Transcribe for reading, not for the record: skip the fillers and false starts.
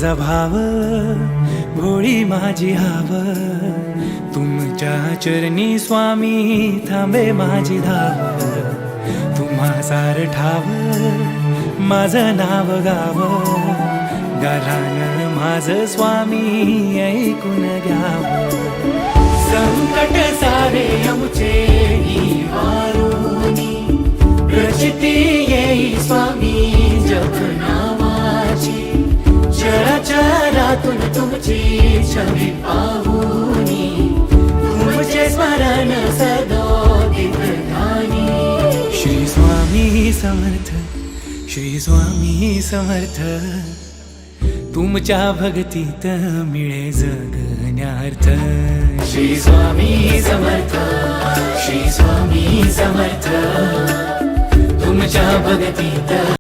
माझा भाव भोळी माझी हाव, तुमच्या चरणी स्वामी थांबे माझी धाव. तुम्हा सार ठाव माझं नाव गाव, गालान माझं स्वामी ऐकून घ्याव. संकट सारे आमचे निवारुनी, प्रचिती येई स्वामी जप नावाची. चराचरातून तुमची छवी पाहुनी, तुमचे स्मरण सदोदित ध्यानी. श्री स्वामी समर्थ, श्री स्वामी समर्थ, तुमच्या भक्तीत मिळे जगण्यार्थ. श्री स्वामी समर्थ, श्री स्वामी समर्थ, तुमच्या भक्तीत